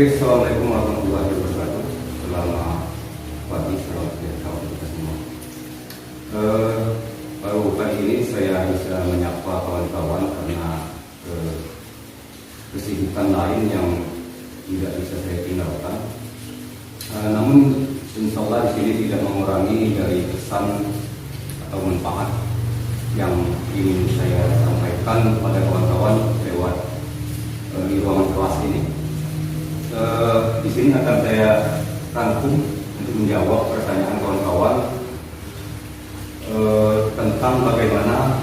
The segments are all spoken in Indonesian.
Oke, assalamualaikum warahmatullahi wabarakatuh. Selamat pagi, selamat siang kawan kita semua. Baru kali ini saya bisa menyapa kawan-kawan karena kesibukan lain yang tidak bisa saya tinggalkan. Namun insya Allah di sini tidak mengurangi dari pesan atau manfaat yang ingin saya sampaikan kepada kawan-kawan lewat di ruangan kelas ini. Di sini akan saya rangkum untuk menjawab pertanyaan kawan-kawan tentang bagaimana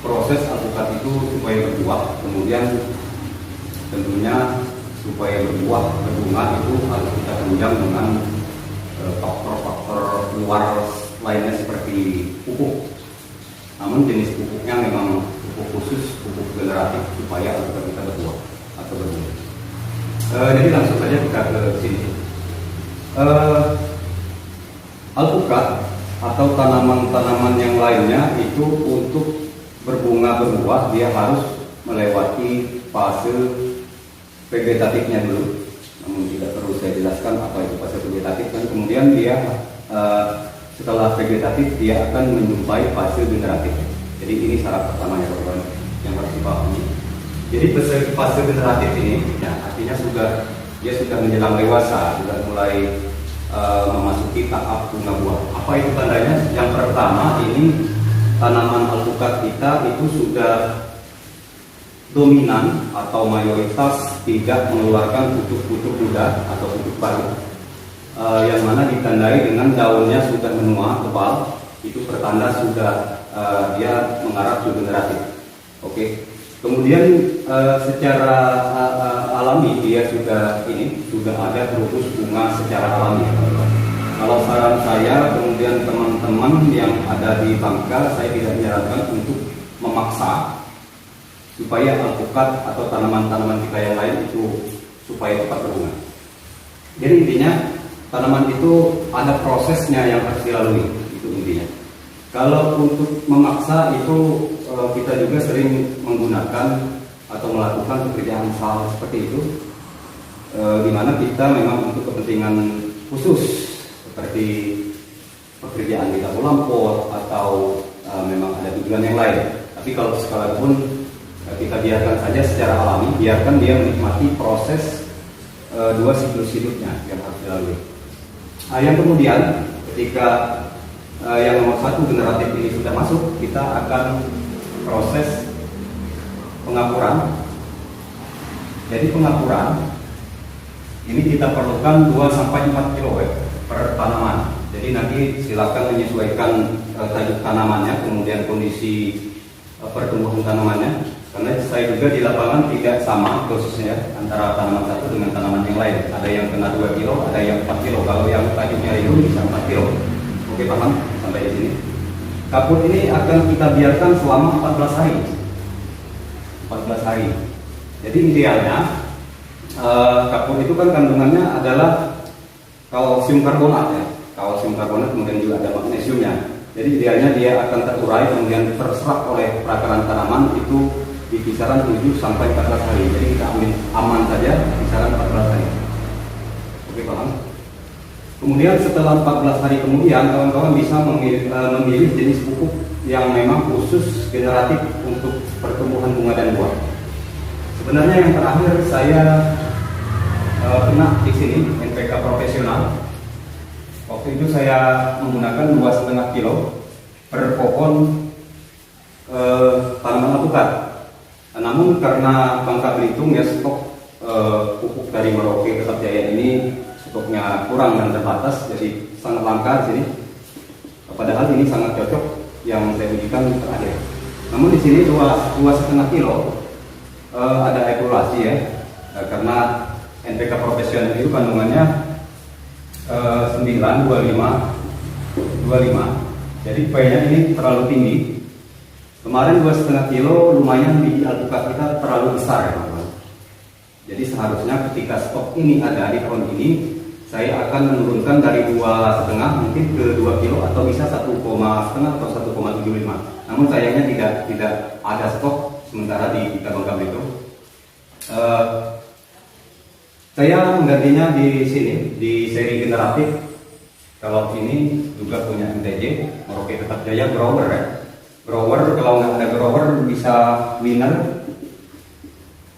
proses alpukat itu supaya berbuah, kemudian tentunya supaya berbuah berbunga itu harus kita tunjang dengan faktor-faktor luar lainnya seperti pupuk. Namun jenis pupuknya memang pupuk khusus, pupuk generatif supaya alpukat kita berbuah atau berbunga. Jadi langsung saja kita ke sini. Alpukat atau tanaman-tanaman yang lainnya itu untuk berbunga berbuah dia harus melewati fase vegetatifnya dulu. Namun tidak perlu saya jelaskan apa itu fase vegetatif, dan kemudian dia setelah vegetatif dia akan menjumpai fase generatif. Jadi ini syarat pertamanya kawan-kawan yang harus dipahami. Jadi fase generatif ini ya, artinya dia sudah menjelang dewasa, sudah mulai memasuki tahap bunga buah. Apa itu tandanya? Yang pertama, ini tanaman alpukat kita itu sudah dominan atau mayoritas tidak mengeluarkan pucuk-pucuk muda atau pucuk baru, yang mana ditandai dengan daunnya sudah menua tebal. Itu pertanda sudah dia mengarah ke generatif. Oke. Kemudian secara alami dia sudah ada terus bunga secara alami. Kalau saran saya, kemudian teman-teman yang ada di Bangka, saya tidak menyarankan untuk memaksa supaya alpukat atau tanaman-tanaman kita yang lain itu supaya cepat berbunga. Jadi intinya tanaman itu ada prosesnya yang harus dilalui, itu intinya. Kalau untuk memaksa itu kita juga sering menggunakan atau melakukan pekerjaan hal seperti itu, di mana kita memang untuk kepentingan khusus seperti pekerjaan di dapur lampor atau memang ada tujuan yang lain. Tapi kalau sekalipun kita biarkan saja secara alami, biarkan dia menikmati proses dua siklus hidupnya yang harus dilalui. Yang kemudian ketika yang nomor satu generatif ini sudah masuk, kita akan proses pengapuran. Jadi pengapuran ini kita perlukan 2-4 kilo per tanaman. Jadi nanti silakan menyesuaikan tajuk tanamannya, kemudian kondisi pertumbuhan tanamannya. Karena saya juga di lapangan tidak sama dosisnya antara tanaman satu dengan tanaman yang lain. Ada yang kena 2 kilo, ada yang 4 kilo. Kalau yang tajuknya itu bisa 4 kilo. Oke, paham sampai di sini. Kapur ini akan kita biarkan selama 14 hari. 14 hari. Jadi idealnya kapur itu kan kandungannya adalah kalsium karbonat ya. Kalsium karbonat kemudian juga ada magnesiumnya. Jadi idealnya dia akan terurai kemudian terserap oleh perakaran tanaman itu di kisaran 7-14 hari. Jadi kita ambil aman saja kisaran 14 hari. Oke, paham? Kemudian setelah 14 hari kemudian kawan-kawan bisa memilih jenis pupuk yang memang khusus generatif untuk pertumbuhan bunga dan buah. Sebenarnya yang terakhir saya kena di sini NPK profesional. Waktu itu saya menggunakan 2,5 kilo per pohon tanaman alpukat. Namun karena Bangka Belitung ya stok pupuk dari Merauke Kesat Jaya ini stoknya kurang dan terbatas, jadi sangat langka di sini. Padahal ini sangat cocok yang saya ujikan terakhir. Namun di sini 2,5 kilo ada evaluasi ya, karena NPK profesional itu kandungannya 9,25. Jadi pH-nya ini terlalu tinggi. Kemarin 2,5 kilo lumayan di alpukat kita terlalu besar ya teman-teman. Jadi seharusnya ketika stok ini ada di tahun ini, saya akan menurunkan dari 2,5 mungkin ke 2 kilo atau bisa 1,5 atau 1,75. Namun sayangnya tidak ada stok sementara di Bangka Belitung. Saya menggantinya di sini, di seri generatif. Kalau ini juga punya MTJ, Merauke Tetap Jaya grower ya. Grower, kalau nggak ada grower bisa winner.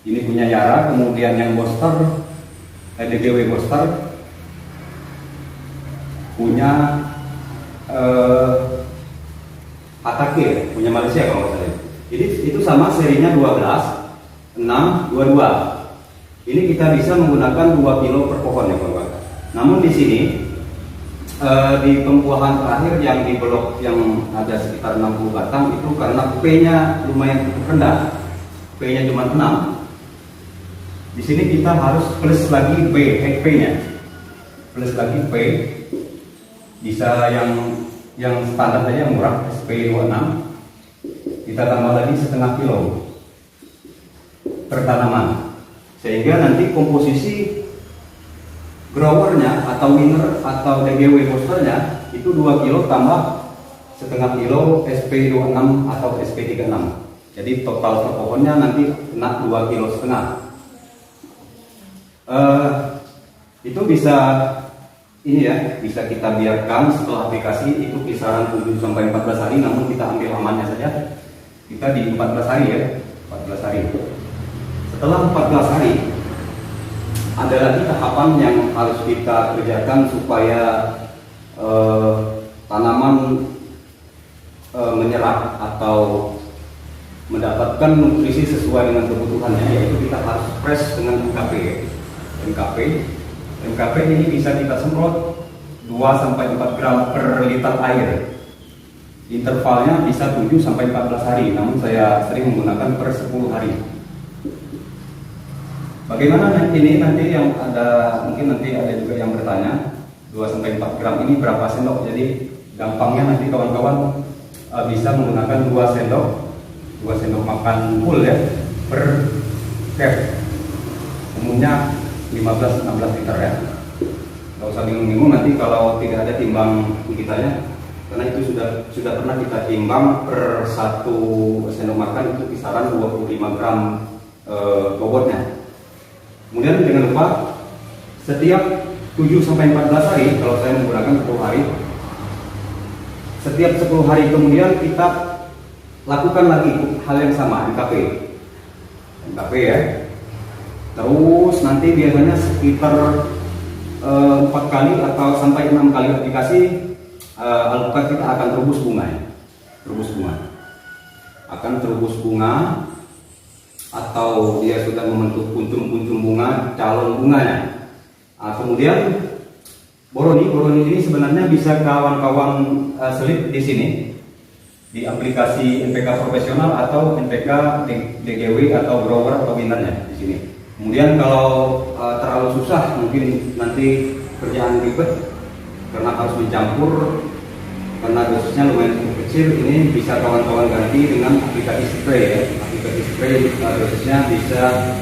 Ini punya Yara, kemudian yang Boster, DGW Boster, punya AKK, punya Malaysia kalau nggak salah. Jadi itu sama serinya 12, 6, 22. Ini kita bisa menggunakan 2 kilo per pohon ya kawan. Namun di sini di pembuahan terakhir yang di blok yang ada sekitar 60 batang itu karena P-nya lumayan cukup rendah, P-nya cuma 6. Di sini kita harus plus lagi P-nya, plus lagi P. Bisa yang standar saja yang murah SP26. Kita tambah lagi setengah kilo per tanaman. Sehingga nanti komposisi growernya atau winner atau DGW posternya itu 2 kilo tambah setengah kilo SP26 atau SP36. Jadi total per pohonnya nanti kena 2 kilo setengah. Itu bisa ini ya, bisa kita biarkan setelah aplikasi itu kisaran 7 sampai 14 hari, namun kita ambil amannya saja. Kita di 14 hari ya, 14 hari. Setelah 14 hari, ada lagi tahapan yang harus kita kerjakan supaya tanaman menyerap atau mendapatkan nutrisi sesuai dengan kebutuhannya, yaitu kita harus press dengan MKP. MKP ini bisa kita semprot 2 sampai 4 gram per liter air. Intervalnya bisa 7 sampai 14 hari, namun saya sering menggunakan per 10 hari. Bagaimana ini nanti yang ada, mungkin nanti ada juga yang bertanya 2 sampai 4 gram ini berapa sendok. Jadi gampangnya nanti kawan-kawan bisa menggunakan 2 sendok makan full ya per cap. Umumnya 15-16 liter ya. Nggak usah bingung-bingung nanti kalau tidak ada timbang kitanya, karena itu sudah pernah kita timbang per 1 sendok makan itu kisaran 25 gram bobotnya. Kemudian jangan lupa setiap 7 sampai 14 hari, kalau saya menggunakan 10 hari, setiap 10 hari kemudian kita lakukan lagi hal yang sama, MKP ya. Terus nanti biasanya sekitar 4 kali atau sampai 6 kali aplikasi, alpukat kita akan terubus bunga ya. Akan terubus bunga, atau dia sudah membentuk puncung-puncung bunga, calon bunganya. Kemudian boroni ini sebenarnya bisa kawan-kawan selip di sini di aplikasi NPK profesional atau NPK DGW atau grower atau winnernya di sini. Kemudian kalau terlalu susah, mungkin nanti kerjaan ribet karena harus dicampur, karena dosisnya lumayan cukup kecil, ini bisa kawan-kawan ganti dengan aplikasi spray ya. Aplikasi spray dosisnya bisa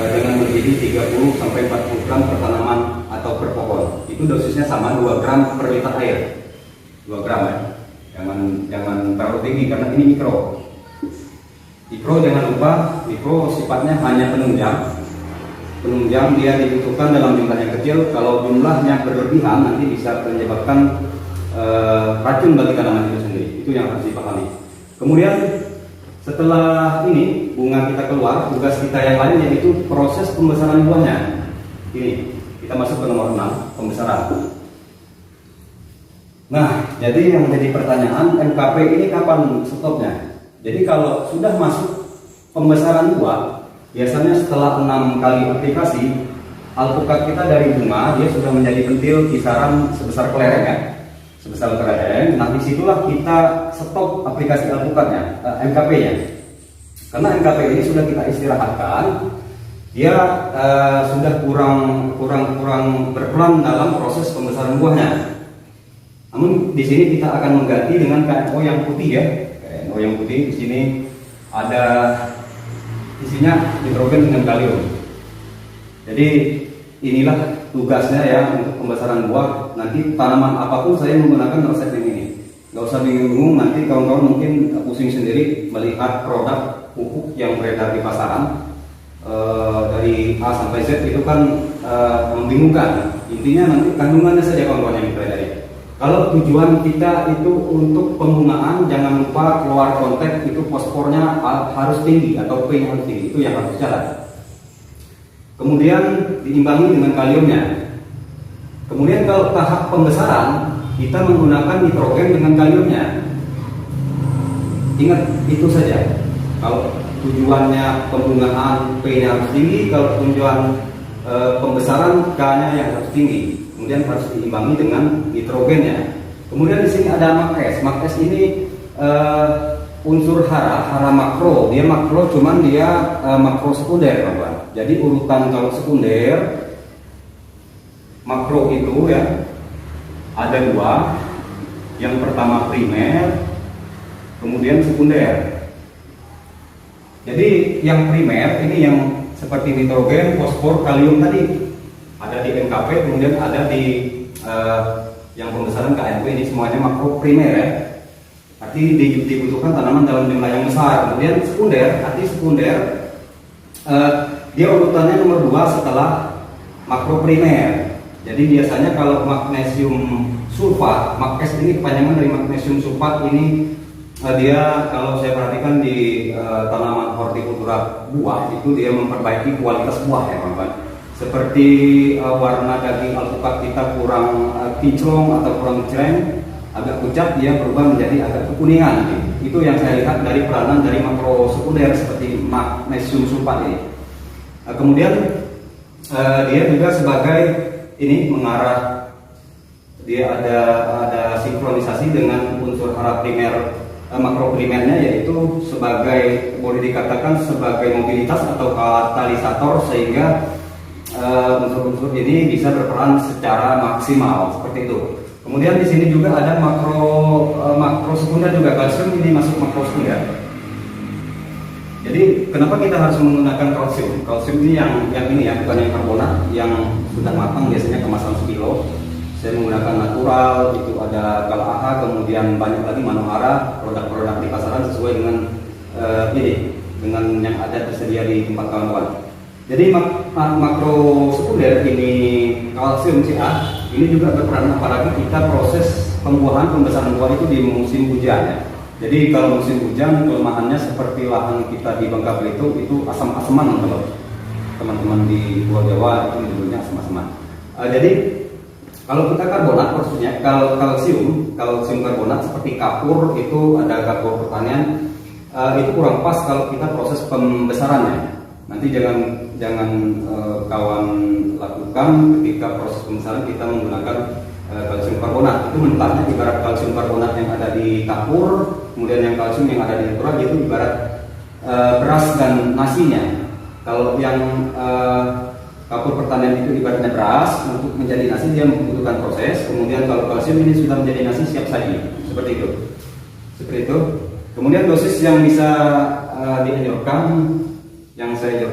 dengan mendidih 30 sampai 40 gram per tanaman atau per pohon. Itu dosisnya sama 2 gram per liter air. 2 gram ya. Jangan terlalu tinggi karena ini mikro. Mikro jangan lupa, mikro sifatnya hanya penunjang. Penunjang dia dibutuhkan dalam jumlah yang kecil. Kalau jumlahnya berlebihan nanti bisa menyebabkan racun bagi tanaman itu sendiri. Itu yang harus dipahami. Kemudian setelah ini bunga kita keluar, tugas kita yang lain yaitu proses pembesaran buahnya. Ini kita masuk ke nomor 6, pembesaran. Nah, jadi yang menjadi pertanyaan, MKP ini kapan stopnya? Jadi kalau sudah masuk pembesaran buah, biasanya setelah 6 kali aplikasi, alpukat kita dari bunga dia sudah menjadi pentil kisaran sebesar kelereng ya. Sebesar kelereng, nah disitulah kita stop aplikasi alpukatnya, MKP-nya. Karena MKP ini sudah kita istirahatkan, dia sudah kurang berperan dalam proses pembesaran buahnya. Namun di sini kita akan mengganti dengan KNO yang putih ya. KNO yang putih di sini ada isinya nitrogen dengan kalium. Jadi inilah tugasnya ya untuk pembesaran buah. Nanti tanaman apapun saya menggunakan resep yang ini. Gak usah bingung-bingung, nanti kawan-kawan mungkin pusing sendiri melihat produk pupuk yang beredar di pasaran. Dari A sampai Z itu kan membingungkan. Intinya nanti kandungannya saja kawan-kawan yang dipelajari. Kalau tujuan kita itu untuk pembungaan, jangan lupa keluar konteks itu fosfornya harus tinggi atau P harus tinggi, itu yang harus jalan. Kemudian diimbangi dengan kaliumnya. Kemudian kalau tahap pembesaran kita menggunakan nitrogen dengan kaliumnya. Ingat itu saja. Kalau tujuannya pembungaan P-nya harus tinggi, kalau tujuan pembesaran K-nya yang harus tinggi. Kemudian harus diimbangi dengan nitrogennya. Kemudian di sini ada MAC-S. MAC-S ini unsur hara makro. Dia makro, cuman dia makro sekunder, kawan. Jadi urutan kalau sekunder makro itu ya ada dua. Yang pertama primer, kemudian sekunder. Jadi yang primer ini yang seperti nitrogen, fosfor, kalium tadi ada di NKP, kemudian ada di yang pembesaran KNP, ini semuanya makro primer ya. Arti dibutuhkan tanaman dalam jumlah yang besar. Kemudian sekunder, arti sekunder dia urutannya nomor 2 setelah makro primer. Jadi biasanya kalau magnesium sulfat, MAC-S ini kepanjangan dari magnesium sulfat ini dia kalau saya perhatikan di tanaman hortikultura buah itu dia memperbaiki kualitas buah ya kawan-kawan. Seperti warna daging alpukat kita kurang kinclong atau kurang cereng, agak pucat, dia berubah menjadi agak kekuningan. Itu yang saya lihat dari peranan dari makro sekunder seperti magnesium sulfat ini. Kemudian dia juga sebagai ini mengarah, dia ada sinkronisasi dengan unsur hara primer, makro primernya, yaitu sebagai boleh dikatakan sebagai mobilitas atau katalisator sehingga unsur-unsur ini bisa berperan secara maksimal seperti itu. Kemudian di sini juga ada makro sekunder juga, kalsium ini masuk makro sekunder. Jadi kenapa kita harus menggunakan kalsium? Kalsium ini yang ini ya, bukan yang karbonat yang sudah matang, biasanya kemasan sekilo. Saya menggunakan natural, itu ada KLAH, kemudian banyak lagi Manohara, produk-produk di pasaran sesuai dengan dengan yang ada tersedia di tempat kawan-kawan. Jadi makro sekunder ini kalsium Ca ini juga berperan, apalagi kita proses pembuahan pembesaran buah itu di musim hujan ya. Jadi kalau musim hujan kelemahannya seperti lahan kita di Bangka Belitung itu asam-asaman kalau teman-teman di Pulau Jawa itu menyebutnya asam-asaman. Jadi kalau kita karbonat, maksudnya kalsium karbonat seperti kapur, itu ada kapur pertanian, itu kurang pas kalau kita proses pembesarannya. Nanti jangan kawan lakukan ketika proses pembesaran kita menggunakan kalsium karbonat. Itu mentahnya ibarat kalsium karbonat yang ada di kapur, kemudian yang kalsium yang ada di natural itu ibarat beras dan nasinya. Kalau yang kapur pertanian itu ibaratnya beras, untuk menjadi nasi dia membutuhkan proses. Kemudian kalau kalsium ini sudah menjadi nasi siap saji, seperti itu. Kemudian dosis yang bisa dianjurkan, yang saya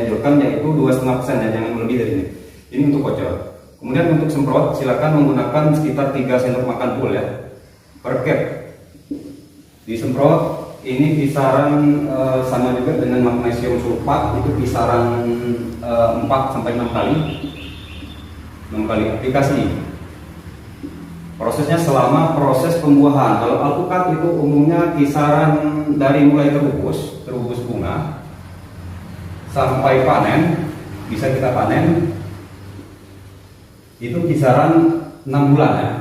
anjurkan yaitu 2,5% ya, jangan lebih dari ini. Ini untuk kocor. Kemudian untuk semprot silakan menggunakan sekitar 3 sendok makan full ya per cap. Disemprot ini kisaran sama juga dengan magnesium sulfat, itu kisaran 4 sampai 6 kali. 6 kali aplikasi. Prosesnya selama proses pembuahan. Kalau alpukat itu umumnya kisaran dari mulai terubus bunga sampai panen, bisa kita panen itu kisaran 6 bulan ya.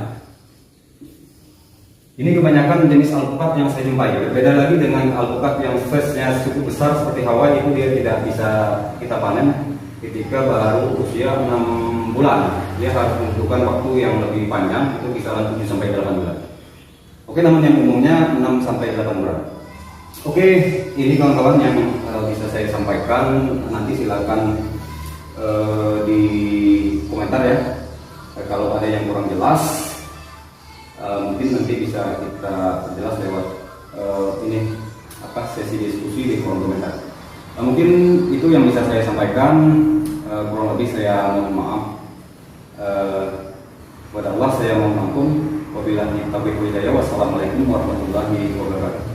Ini kebanyakan jenis alpukat yang saya jumpai. Berbeda lagi dengan alpukat yang size-nya cukup besar seperti Hawaii, itu dia tidak bisa kita panen ketika baru usia 6 bulan. Dia harus membutuhkan waktu yang lebih panjang, itu kisaran 7 sampai 8 bulan. Oke, namun yang umumnya 6 sampai 8 bulan. Oke, ini kawan-kawan yang bisa saya sampaikan. Nanti silakan di komentar ya. Kalau ada yang kurang jelas, mungkin nanti bisa kita jelas lewat sesi diskusi di kolom komentar. Mungkin itu yang bisa saya sampaikan. Kurang lebih saya mohon maaf. Kepada Allah saya mohon ampun. Wabillahi taufiq wal hidayah. Wassalamualaikum warahmatullahi wabarakatuh.